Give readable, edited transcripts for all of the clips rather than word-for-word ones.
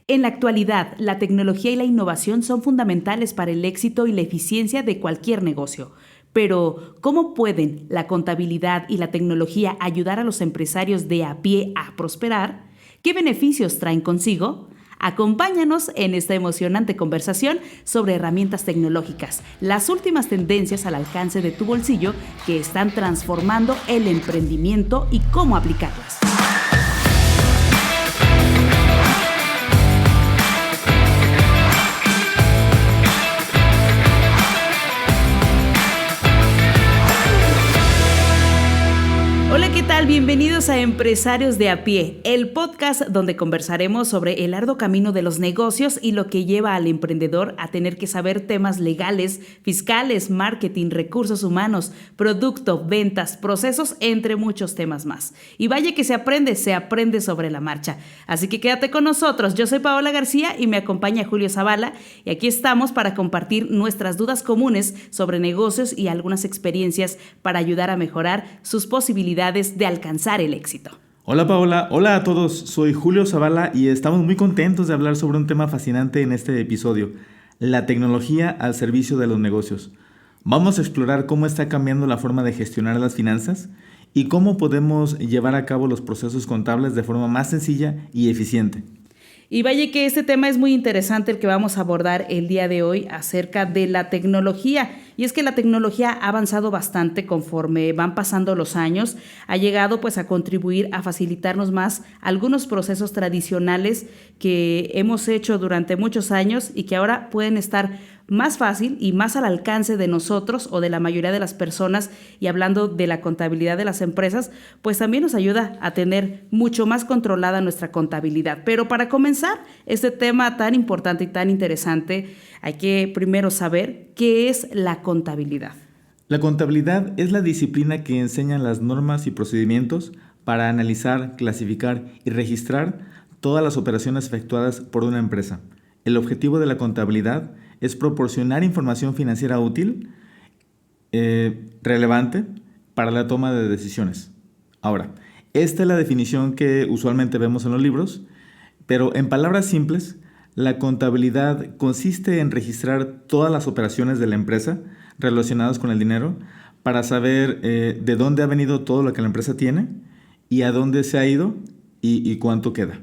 En la actualidad, la tecnología y la innovación son fundamentales para el éxito y la eficiencia de cualquier negocio. Pero, ¿cómo pueden la contabilidad y la tecnología ayudar a los empresarios de a pie a prosperar? ¿Qué beneficios traen consigo? Acompáñanos en esta emocionante conversación sobre herramientas tecnológicas, las últimas tendencias al alcance de tu bolsillo que están transformando el emprendimiento y cómo aplicarlas. Hola, ¿qué tal? Bienvenidos a Empresarios de a Pie, el podcast donde conversaremos sobre el arduo camino de los negocios y lo que lleva al emprendedor a tener que saber temas legales, fiscales, marketing, recursos humanos, producto, ventas, procesos, entre muchos temas más. Y vaya que se aprende sobre la marcha. Así que quédate con nosotros. Yo soy Paola García y me acompaña Julio Zavala y aquí estamos para compartir nuestras dudas comunes sobre negocios y algunas experiencias para ayudar a mejorar sus posibilidades de alcanzar el éxito. Hola Paola, hola a todos, soy Julio Zavala y estamos muy contentos de hablar sobre un tema fascinante en este episodio, la tecnología al servicio de los negocios. Vamos a explorar cómo está cambiando la forma de gestionar las finanzas y cómo podemos llevar a cabo los procesos contables de forma más sencilla y eficiente. Y vaya que este tema es muy interesante el que vamos a abordar el día de hoy acerca de la tecnología. Y es que la tecnología ha avanzado bastante conforme van pasando los años, ha llegado pues a contribuir a facilitarnos más algunos procesos tradicionales que hemos hecho durante muchos años y que ahora pueden estar más fácil y más al alcance de nosotros o de la mayoría de las personas. Y hablando de la contabilidad de las empresas, pues también nos ayuda a tener mucho más controlada nuestra contabilidad. Pero para comenzar este tema tan importante y tan interesante, hay que primero saber qué es la contabilidad. La contabilidad es la disciplina que enseña las normas y procedimientos para analizar, clasificar y registrar todas las operaciones efectuadas por una empresa. El objetivo de la contabilidad es proporcionar información financiera útil, relevante para la toma de decisiones. Ahora, esta es la definición que usualmente vemos en los libros, pero en palabras simples, la contabilidad consiste en registrar todas las operaciones de la empresa relacionadas con el dinero para saber de dónde ha venido todo lo que la empresa tiene y a dónde se ha ido y cuánto queda.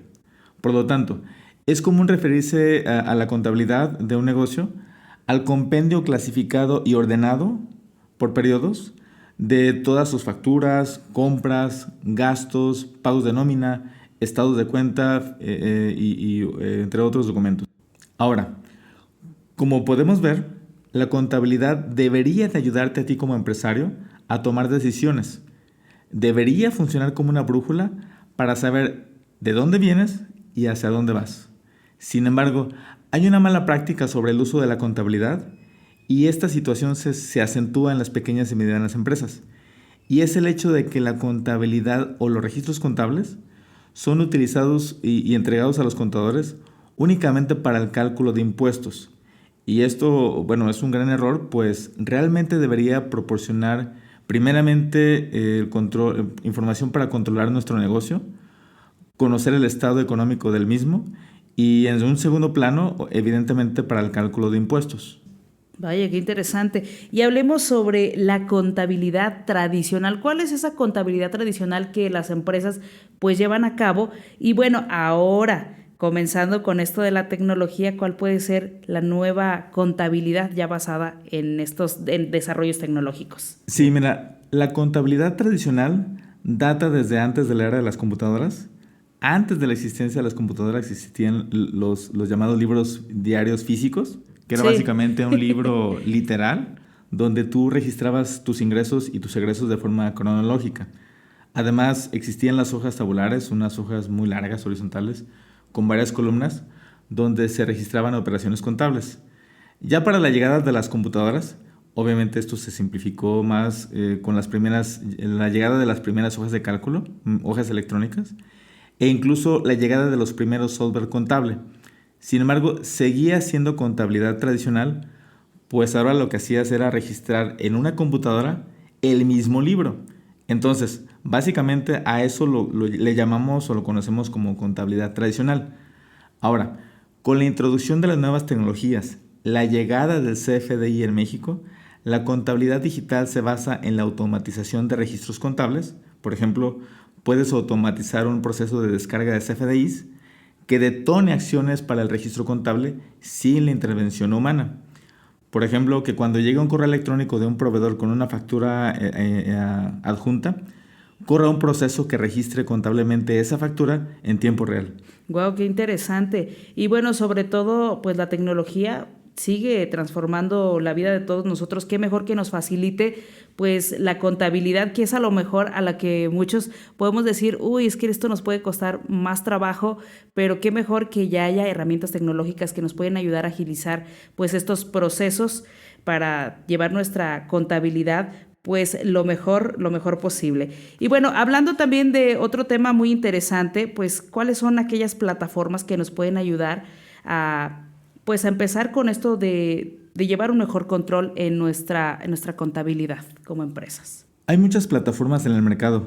Por lo tanto, es común referirse a la contabilidad de un negocio al compendio clasificado y ordenado por periodos de todas sus facturas, compras, gastos, pagos de nómina, estados de cuenta entre otros documentos. Ahora, como podemos ver, la contabilidad debería de ayudarte a ti como empresario a tomar decisiones. Debería funcionar como una brújula para saber de dónde vienes y hacia dónde vas. Sin embargo, hay una mala práctica sobre el uso de la contabilidad y esta situación se acentúa en las pequeñas y medianas empresas. Y es el hecho de que la contabilidad o los registros contables son utilizados y entregados a los contadores únicamente para el cálculo de impuestos. Y esto, es un gran error, pues realmente debería proporcionar primeramente información para controlar nuestro negocio, conocer el estado económico del mismo y en un segundo plano, evidentemente, para el cálculo de impuestos. Vaya, qué interesante. Y hablemos sobre la contabilidad tradicional. ¿Cuál es esa contabilidad tradicional que las empresas pues llevan a cabo? Y bueno, ahora, comenzando con esto de la tecnología, ¿cuál puede ser la nueva contabilidad ya basada en en desarrollos tecnológicos? Sí, mira, la contabilidad tradicional data desde antes de la era de las computadoras. Antes de la existencia de las computadoras existían los llamados libros diarios físicos, que era básicamente un libro literal donde tú registrabas tus ingresos y tus egresos de forma cronológica. Además, existían las hojas tabulares, unas hojas muy largas, horizontales, con varias columnas, donde se registraban operaciones contables. Ya para la llegada de las computadoras, obviamente esto se simplificó más con la llegada de las primeras hojas de cálculo, hojas electrónicas, e incluso la llegada de los primeros software contable. Sin embargo, seguía siendo contabilidad tradicional, pues ahora lo que hacías era registrar en una computadora el mismo libro. Entonces, básicamente a eso le llamamos o lo conocemos como contabilidad tradicional. Ahora, Con la introducción de las nuevas tecnologías, la llegada del CFDI en México, la contabilidad digital se basa en la automatización de registros contables. Por ejemplo, puedes automatizar un proceso de descarga de CFDIs que detone acciones para el registro contable sin la intervención humana. Por ejemplo, que cuando llegue un correo electrónico de un proveedor con una factura adjunta, corra un proceso que registre contablemente esa factura en tiempo real. Wow, qué interesante. Y bueno, sobre todo, pues la tecnología sigue transformando la vida de todos nosotros. Qué mejor que nos facilite pues la contabilidad, que es a lo mejor a la que muchos podemos decir, uy, es que esto nos puede costar más trabajo, pero qué mejor que ya haya herramientas tecnológicas que nos pueden ayudar a agilizar pues estos procesos para llevar nuestra contabilidad pues lo mejor posible. Y bueno, hablando también de otro tema muy interesante, pues cuáles son aquellas plataformas que nos pueden ayudar a pues a empezar con esto de llevar un mejor control en nuestra contabilidad como empresas. Hay muchas plataformas en el mercado.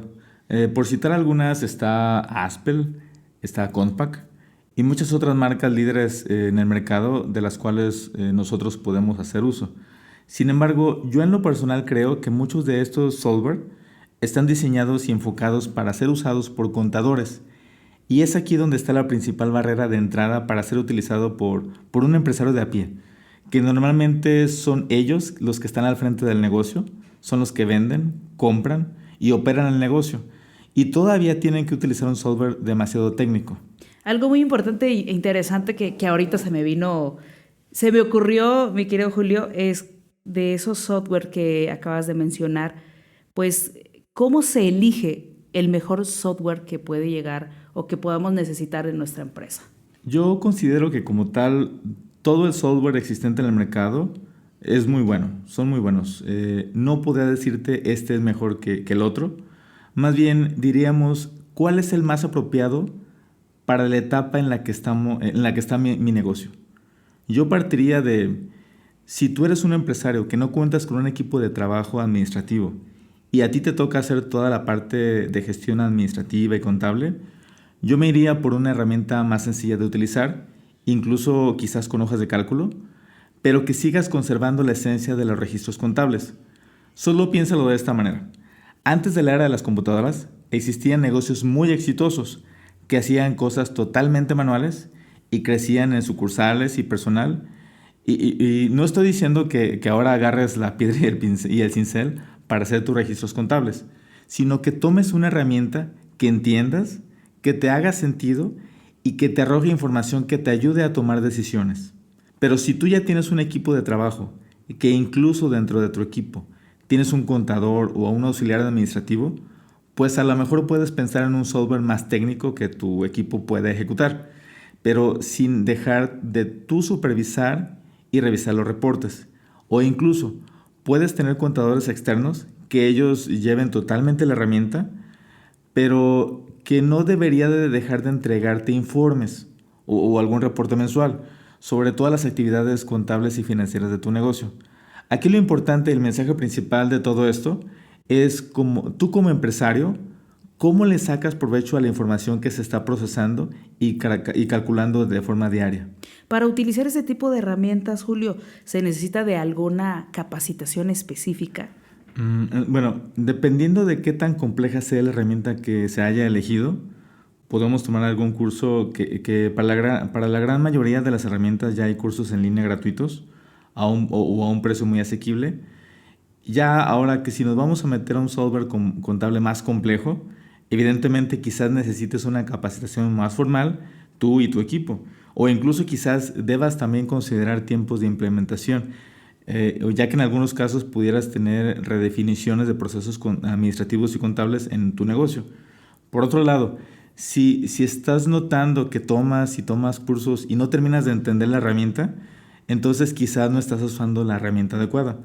Por citar algunas está Aspel, está Compact y muchas otras marcas líderes en el mercado de las cuales nosotros podemos hacer uso. Sin embargo, yo en lo personal creo que muchos de estos software están diseñados y enfocados para ser usados por contadores. Y es aquí donde está la principal barrera de entrada para ser utilizado por un empresario de a pie, que normalmente son ellos los que están al frente del negocio, son los que venden, compran y operan el negocio. Y todavía tienen que utilizar un software demasiado técnico. Algo muy importante e interesante que ahorita se me ocurrió, mi querido Julio, es de esos software que acabas de mencionar, pues, ¿cómo se elige el mejor software que puede llegar o que podamos necesitar en nuestra empresa? Yo considero que como tal, todo el software existente en el mercado es muy bueno, son muy buenos. No podría decirte este es mejor que el otro. Más bien diríamos cuál es el más apropiado para la etapa en la que está mi negocio. Yo partiría de, si tú eres un empresario que no cuentas con un equipo de trabajo administrativo y a ti te toca hacer toda la parte de gestión administrativa y contable, yo me iría por una herramienta más sencilla de utilizar, incluso quizás con hojas de cálculo, pero que sigas conservando la esencia de los registros contables. Solo piénsalo de esta manera. Antes de la era de las computadoras, existían negocios muy exitosos que hacían cosas totalmente manuales y crecían en sucursales y personal. Y no estoy diciendo que ahora agarres la piedra y el cincel para hacer tus registros contables, sino que tomes una herramienta que entiendas, que te haga sentido y que te arroje información que te ayude a tomar decisiones. Pero si tú ya tienes un equipo de trabajo, que incluso dentro de tu equipo tienes un contador o un auxiliar administrativo, pues a lo mejor puedes pensar en un software más técnico que tu equipo pueda ejecutar, pero sin dejar de tú supervisar y revisar los reportes. O incluso puedes tener contadores externos que ellos lleven totalmente la herramienta, pero que no debería de dejar de entregarte informes o algún reporte mensual sobre todas las actividades contables y financieras de tu negocio. Aquí lo importante, el mensaje principal de todo esto es como tú como empresario, cómo le sacas provecho a la información que se está procesando y calculando de forma diaria. Para utilizar ese tipo de herramientas, Julio, ¿se necesita de alguna capacitación específica? Bueno, dependiendo de qué tan compleja sea la herramienta que se haya elegido, podemos tomar algún curso que para la gran mayoría de las herramientas ya hay cursos en línea gratuitos o a un precio muy asequible. Ya ahora que si nos vamos a meter a un software contable más complejo, evidentemente quizás necesites una capacitación más formal, tú y tu equipo. O incluso quizás debas también considerar tiempos de implementación, ya que en algunos casos pudieras tener redefiniciones de procesos administrativos y contables en tu negocio. Por otro lado, si estás notando que tomas cursos y no terminas de entender la herramienta, entonces quizás no estás usando la herramienta adecuada.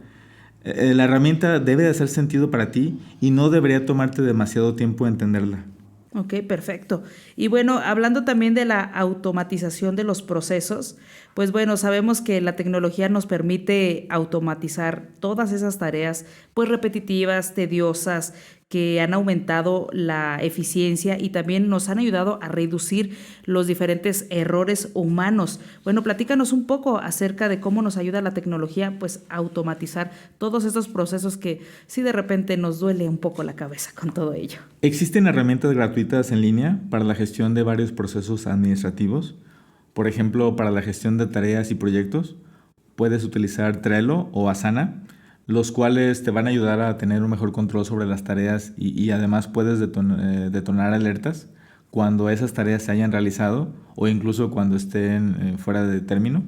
La herramienta debe de hacer sentido para ti y no debería tomarte demasiado tiempo entenderla. Ok, perfecto. Y bueno, hablando también de la automatización de los procesos, pues bueno, sabemos que la tecnología nos permite automatizar todas esas tareas, pues repetitivas, tediosas, que han aumentado la eficiencia y también nos han ayudado a reducir los diferentes errores humanos. Bueno, platícanos un poco acerca de cómo nos ayuda la tecnología, pues, a automatizar todos estos procesos que sí de repente nos duele un poco la cabeza con todo ello. Existen herramientas gratuitas en línea para la gestión de varios procesos administrativos. Por ejemplo, para la gestión de tareas y proyectos, puedes utilizar Trello o Asana, los cuales te van a ayudar a tener un mejor control sobre las tareas y además puedes detonar alertas cuando esas tareas se hayan realizado o incluso cuando estén fuera de término.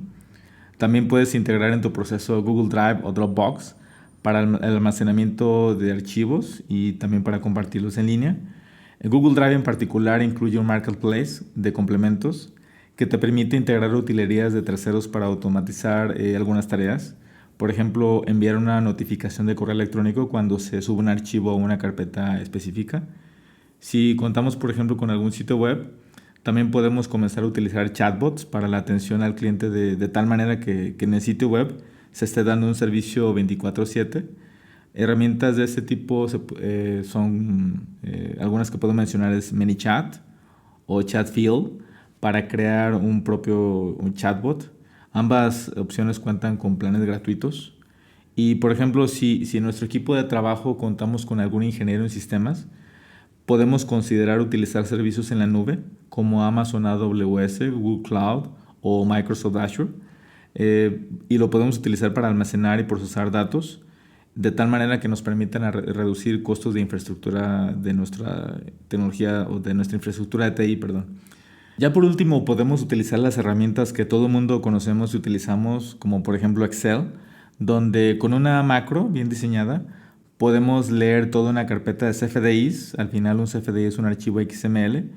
También puedes integrar en tu proceso Google Drive o Dropbox para el almacenamiento de archivos y también para compartirlos en línea. Google Drive en particular incluye un marketplace de complementos que te permite integrar utilerías de terceros para automatizar algunas tareas. Por ejemplo, enviar una notificación de correo electrónico cuando se sube un archivo o una carpeta específica. Si contamos, por ejemplo, con algún sitio web, también podemos comenzar a utilizar chatbots para la atención al cliente de tal manera que en el sitio web se esté dando un servicio 24/7. Herramientas de este tipo son algunas que puedo mencionar es ManyChat o Chatfield para crear un chatbot. Ambas opciones cuentan con planes gratuitos. Y, por ejemplo, si en nuestro equipo de trabajo contamos con algún ingeniero en sistemas, podemos considerar utilizar servicios en la nube como Amazon AWS, Google Cloud o Microsoft Azure. Y lo podemos utilizar para almacenar y procesar datos de tal manera que nos permitan reducir costos de infraestructura de nuestra tecnología o de nuestra infraestructura de TI, perdón. Ya por último, podemos utilizar las herramientas que todo mundo conocemos y utilizamos, como por ejemplo Excel, donde con una macro bien diseñada podemos leer toda una carpeta de CFDIs. Al final un CFDI es un archivo XML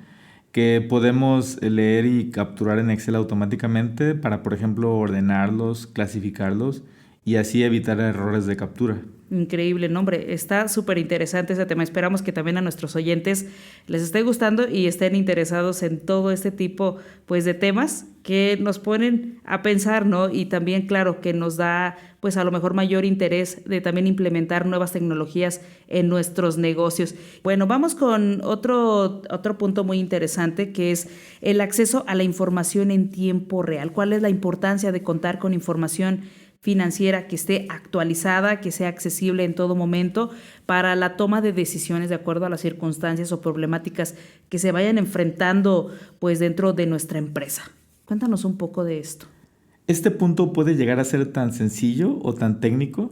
que podemos leer y capturar en Excel automáticamente para, por ejemplo, ordenarlos, clasificarlos y así evitar errores de captura. Increíble, nombre, está súper interesante ese tema. Esperamos que también a nuestros oyentes les esté gustando y estén interesados en todo este tipo, pues, de temas que nos ponen a pensar, ¿no? Y también, claro, que nos da, pues, a lo mejor mayor interés de también implementar nuevas tecnologías en nuestros negocios. Bueno, vamos con otro punto muy interesante, que es el acceso a la información en tiempo real. ¿Cuál es la importancia de contar con información financiera que esté actualizada, que sea accesible en todo momento para la toma de decisiones de acuerdo a las circunstancias o problemáticas que se vayan enfrentando, pues, dentro de nuestra empresa? Cuéntanos un poco de esto. Este punto puede llegar a ser tan sencillo o tan técnico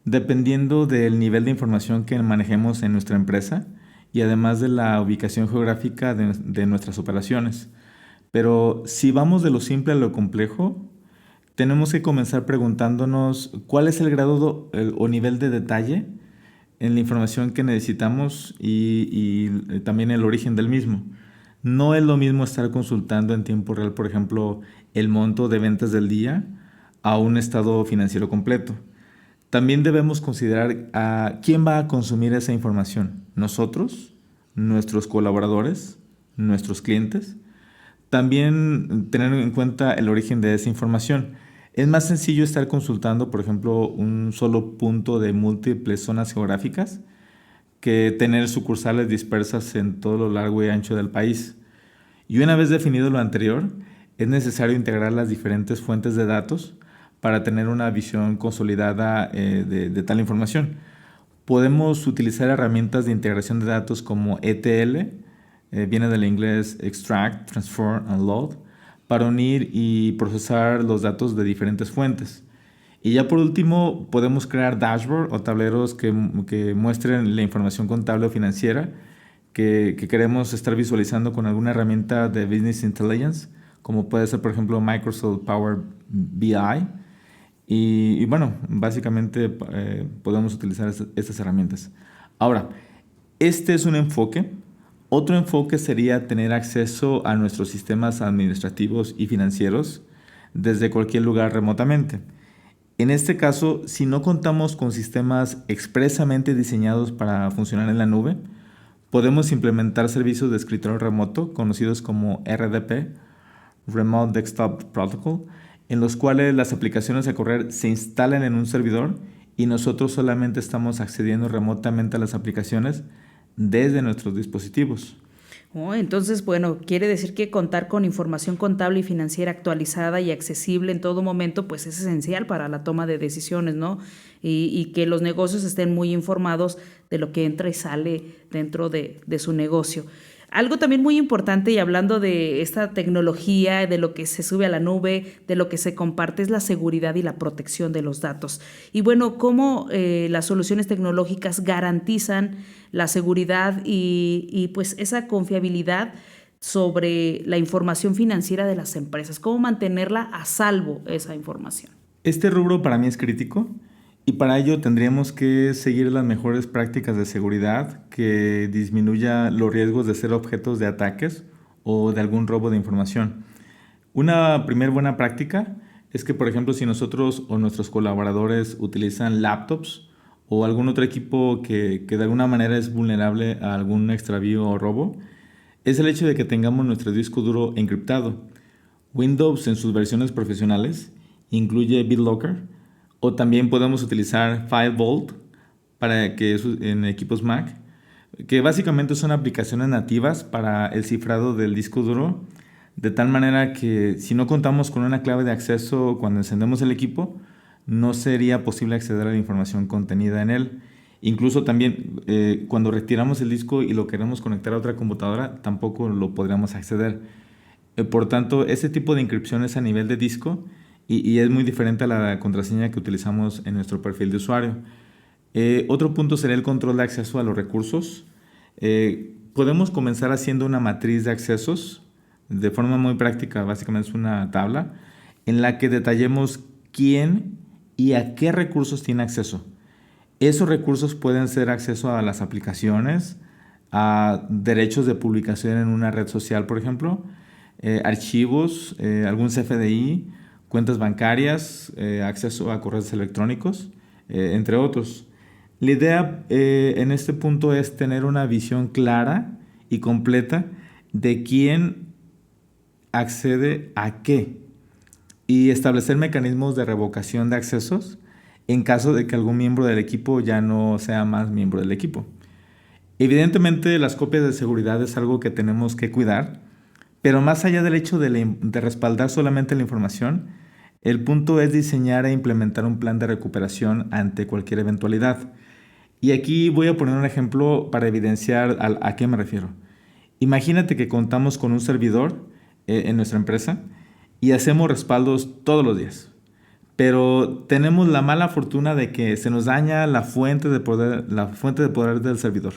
dependiendo del nivel de información que manejemos en nuestra empresa y además de la ubicación geográfica de nuestras operaciones. Pero si vamos de lo simple a lo complejo, tenemos que comenzar preguntándonos cuál es el grado o nivel de detalle en la información que necesitamos y también el origen del mismo. No es lo mismo estar consultando en tiempo real, por ejemplo, el monto de ventas del día a un estado financiero completo. También debemos considerar a quién va a consumir esa información. ¿Nosotros? ¿Nuestros colaboradores? ¿Nuestros clientes? También tener en cuenta el origen de esa información. Es más sencillo estar consultando, por ejemplo, un solo punto de múltiples zonas geográficas que tener sucursales dispersas en todo lo largo y ancho del país. Y una vez definido lo anterior, es necesario integrar las diferentes fuentes de datos para tener una visión consolidada de tal información. Podemos utilizar herramientas de integración de datos como ETL, viene del inglés Extract, Transform and Load, para unir y procesar los datos de diferentes fuentes. Y ya por último, podemos crear dashboards o tableros que muestren la información contable o financiera que queremos estar visualizando con alguna herramienta de Business Intelligence, como puede ser, por ejemplo, Microsoft Power BI. Y bueno, básicamente podemos utilizar estas herramientas. Ahora, este es un enfoque. Otro enfoque sería tener acceso a nuestros sistemas administrativos y financieros desde cualquier lugar remotamente. En este caso, si no contamos con sistemas expresamente diseñados para funcionar en la nube, podemos implementar servicios de escritorio remoto conocidos como RDP, Remote Desktop Protocol, en los cuales las aplicaciones a correr se instalan en un servidor y nosotros solamente estamos accediendo remotamente a las aplicaciones desde nuestros dispositivos. Oh, entonces, bueno, quiere decir que contar con información contable y financiera actualizada y accesible en todo momento, pues es esencial para la toma de decisiones, ¿no? Y que los negocios estén muy informados de lo que entra y sale dentro de su negocio. Algo también muy importante, y hablando de esta tecnología, de lo que se sube a la nube, de lo que se comparte, es la seguridad y la protección de los datos. Y bueno, cómo las soluciones tecnológicas garantizan la seguridad y pues esa confiabilidad sobre la información financiera de las empresas. Cómo mantenerla a salvo esa información. Este rubro para mí es crítico y para ello tendríamos que seguir las mejores prácticas de seguridad que disminuya los riesgos de ser objetos de ataques o de algún robo de información. Una primer buena práctica es que, por ejemplo, si nosotros o nuestros colaboradores utilizan laptops o algún otro equipo que de alguna manera es vulnerable a algún extravío o robo, es el hecho de que tengamos nuestro disco duro encriptado. Windows en sus versiones profesionales incluye BitLocker, o también podemos utilizar FileVault para que en equipos Mac, que básicamente son aplicaciones nativas para el cifrado del disco duro, de tal manera que si no contamos con una clave de acceso cuando encendemos el equipo, no sería posible acceder a la información contenida en él. Incluso también cuando retiramos el disco y lo queremos conectar a otra computadora, tampoco lo podríamos acceder. Por tanto, ese tipo de encripción es a nivel de disco y es muy diferente a la contraseña que utilizamos en nuestro perfil de usuario. Otro punto sería el control de acceso a los recursos. Podemos comenzar haciendo una matriz de accesos de forma muy práctica, básicamente es una tabla en la que detallemos quién y a qué recursos tiene acceso. Esos recursos pueden ser acceso a las aplicaciones, a derechos de publicación en una red social, por ejemplo, archivos, algún CFDI, cuentas bancarias, acceso a correos electrónicos, entre otros. La idea en este punto es tener una visión clara y completa de quién accede a qué y establecer mecanismos de revocación de accesos en caso de que algún miembro del equipo ya no sea más miembro del equipo. Evidentemente, las copias de seguridad es algo que tenemos que cuidar, pero más allá del hecho de respaldar solamente la información, el punto es diseñar e implementar un plan de recuperación ante cualquier eventualidad. Y aquí voy a poner un ejemplo para evidenciar a qué me refiero. Imagínate que contamos con un servidor en nuestra empresa y hacemos respaldos todos los días. Pero tenemos la mala fortuna de que se nos daña la fuente de poder del servidor.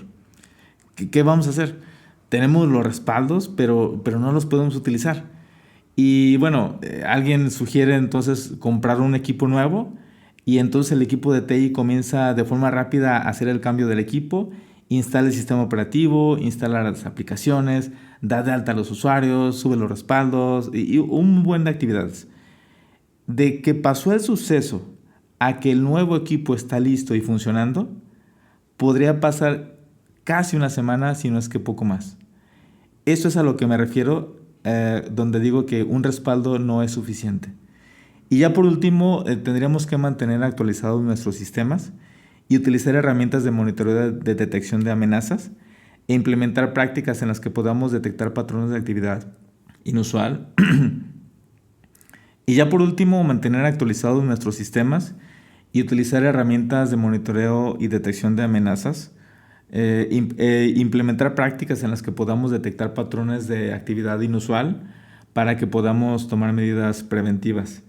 ¿Qué vamos a hacer? Tenemos los respaldos, pero no los podemos utilizar. Y bueno, alguien sugiere entonces comprar un equipo nuevo y entonces el equipo de TI comienza de forma rápida a hacer el cambio del equipo, instala el sistema operativo, instala las aplicaciones, da de alta a los usuarios, sube los respaldos y un buen de actividades. De que pasó el suceso a que el nuevo equipo está listo y funcionando, podría pasar casi una semana, si no es que poco más. Esto es a lo que me refiero, donde digo que un respaldo no es suficiente. Y ya por último, tendríamos que mantener actualizados nuestros sistemas y utilizar herramientas de monitoreo de detección de amenazas e implementar prácticas en las que podamos detectar patrones de actividad inusual. Y ya por último, mantener actualizados nuestros sistemas y utilizar herramientas de monitoreo y detección de amenazas. Implementar prácticas en las que podamos detectar patrones de actividad inusual para que podamos tomar medidas preventivas.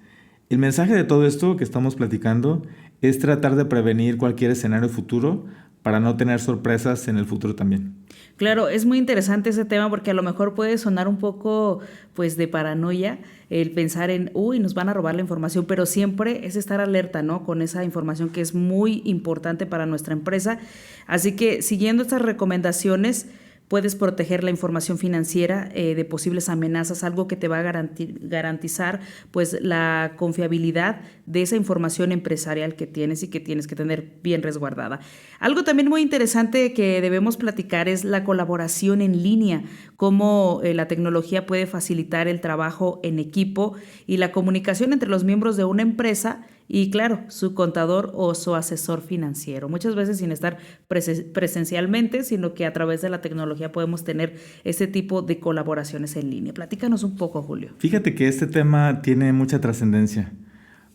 El mensaje de todo esto que estamos platicando es tratar de prevenir cualquier escenario futuro para no tener sorpresas en el futuro también. Claro, es muy interesante ese tema porque a lo mejor puede sonar un poco pues de paranoia el pensar en, nos van a robar la información, pero siempre es estar alerta, ¿no? Con esa información que es muy importante para nuestra empresa. Así que siguiendo estas recomendaciones, puedes proteger la información financiera de posibles amenazas, algo que te va a garantizar pues la confiabilidad de esa información empresarial que tienes y que tienes que tener bien resguardada. Algo también muy interesante que debemos platicar es la colaboración en línea, cómo la tecnología puede facilitar el trabajo en equipo y la comunicación entre los miembros de una empresa y claro, su contador o su asesor financiero. Muchas veces sin estar presencialmente, sino que a través de la tecnología podemos tener ese tipo de colaboraciones en línea. Platícanos un poco, Julio. Fíjate que este tema tiene mucha trascendencia,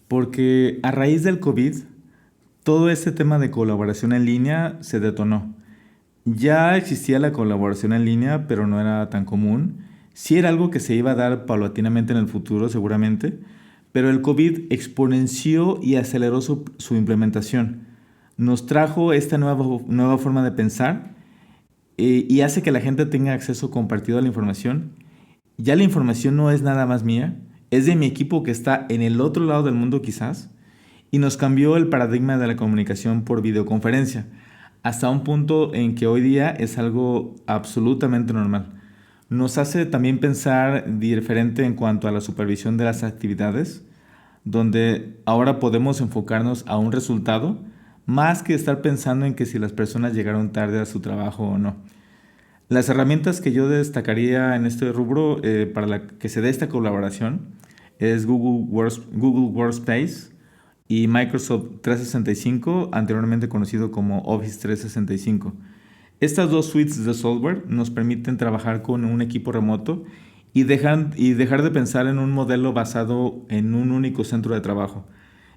porque a raíz del COVID, todo este tema de colaboración en línea se detonó. Ya existía la colaboración en línea, pero no era tan común. Sí era algo que se iba a dar paulatinamente en el futuro, seguramente, pero el COVID exponenció y aceleró su implementación. Nos trajo esta nueva forma de pensar y hace que la gente tenga acceso compartido a la información. Ya la información no es nada más mía, es de mi equipo que está en el otro lado del mundo quizás, y nos cambió el paradigma de la comunicación por videoconferencia, hasta un punto en que hoy día es algo absolutamente normal. Nos hace también pensar diferente en cuanto a la supervisión de las actividades, donde ahora podemos enfocarnos a un resultado más que estar pensando en que si las personas llegaron tarde a su trabajo o no. Las herramientas que yo destacaría en este rubro para que se dé esta colaboración es Google Workspace y Microsoft 365, anteriormente conocido como Office 365. Estas dos suites de software nos permiten trabajar con un equipo remoto y dejar de pensar en un modelo basado en un único centro de trabajo.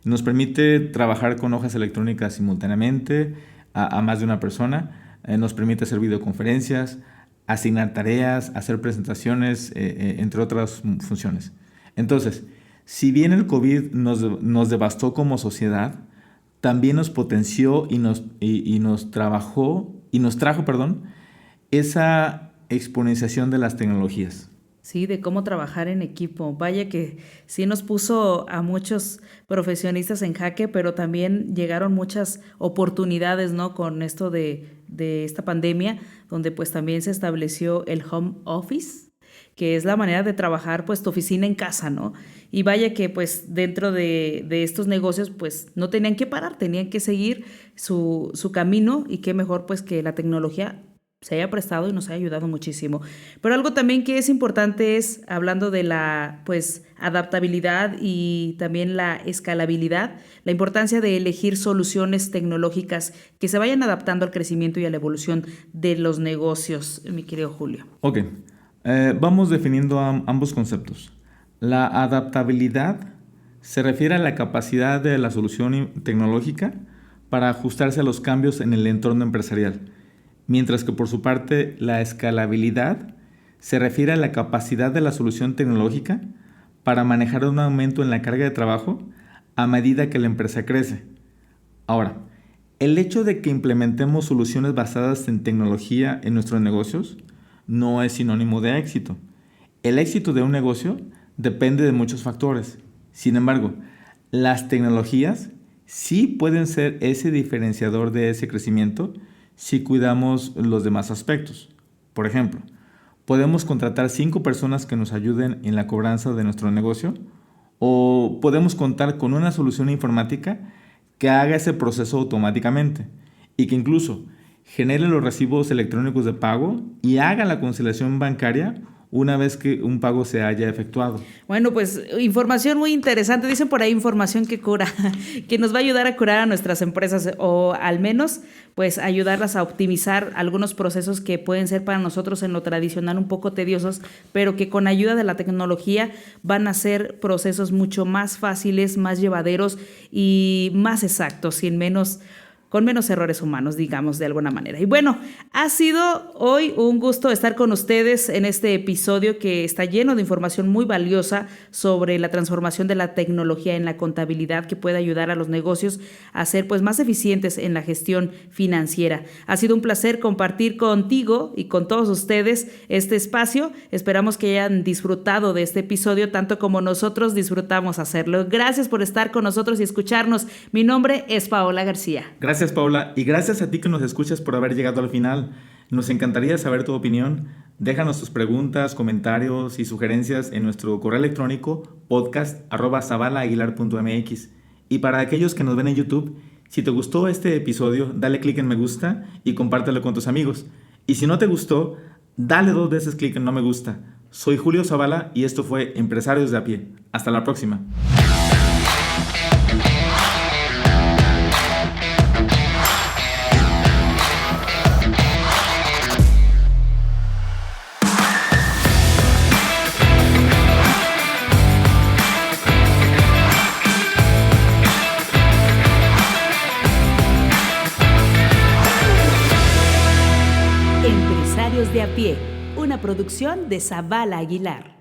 Nos permite trabajar con hojas electrónicas simultáneamente a más de una persona, nos permite hacer videoconferencias, asignar tareas, hacer presentaciones, entre otras funciones. Entonces, si bien el COVID nos devastó como sociedad, también nos potenció y nos trajo esa exponenciación de las tecnologías. Sí, de cómo trabajar en equipo. Vaya que sí nos puso a muchos profesionistas en jaque, pero también llegaron muchas oportunidades, ¿no? Con esto de esta pandemia, donde pues también se estableció el home office, que es la manera de trabajar pues tu oficina en casa, ¿no? Y vaya que pues dentro de estos negocios pues no tenían que parar, tenían que seguir su camino, y qué mejor pues que la tecnología se haya prestado y nos haya ayudado muchísimo. Pero algo también que es importante es, hablando de la pues adaptabilidad y también la escalabilidad, la importancia de elegir soluciones tecnológicas que se vayan adaptando al crecimiento y a la evolución de los negocios, mi querido Julio. Ok, vamos definiendo ambos conceptos. La adaptabilidad se refiere a la capacidad de la solución tecnológica para ajustarse a los cambios en el entorno empresarial, mientras que por su parte la escalabilidad se refiere a la capacidad de la solución tecnológica para manejar un aumento en la carga de trabajo a medida que la empresa crece. Ahora, el hecho de que implementemos soluciones basadas en tecnología en nuestros negocios no es sinónimo de éxito. El éxito de un negocio depende de muchos factores. Sin embargo, las tecnologías sí pueden ser ese diferenciador de ese crecimiento si cuidamos los demás aspectos. Por ejemplo, podemos contratar 5 personas que nos ayuden en la cobranza de nuestro negocio, o podemos contar con una solución informática que haga ese proceso automáticamente y que incluso genere los recibos electrónicos de pago y haga la conciliación bancaria una vez que un pago se haya efectuado. Bueno, pues información muy interesante. Dicen por ahí información que cura, que nos va a ayudar a curar a nuestras empresas, o al menos pues ayudarlas a optimizar algunos procesos que pueden ser para nosotros en lo tradicional un poco tediosos, pero que con ayuda de la tecnología van a ser procesos mucho más fáciles, más llevaderos y más exactos, con menos errores humanos, digamos de alguna manera. Y bueno, ha sido hoy un gusto estar con ustedes en este episodio que está lleno de información muy valiosa sobre la transformación de la tecnología en la contabilidad, que puede ayudar a los negocios a ser pues más eficientes en la gestión financiera. Ha sido un placer compartir contigo y con todos ustedes este espacio. Esperamos que hayan disfrutado de este episodio tanto como nosotros disfrutamos hacerlo. Gracias por estar con nosotros y escucharnos. Mi nombre es Paola García. Gracias, Paula, y gracias a ti que nos escuchas por haber llegado al final. Nos encantaría saber tu opinión. Déjanos tus preguntas, comentarios y sugerencias en nuestro correo electrónico podcast@zabalaaguilar.mx. Y para aquellos que nos ven en YouTube, si te gustó este episodio, dale clic en me gusta y compártelo con tus amigos. Y si no te gustó, dale 2 veces clic en no me gusta. Soy Julio Zavala y esto fue Empresarios de a Pie. Hasta la próxima. Empresarios de a pie, una producción de Zavala Aguilar.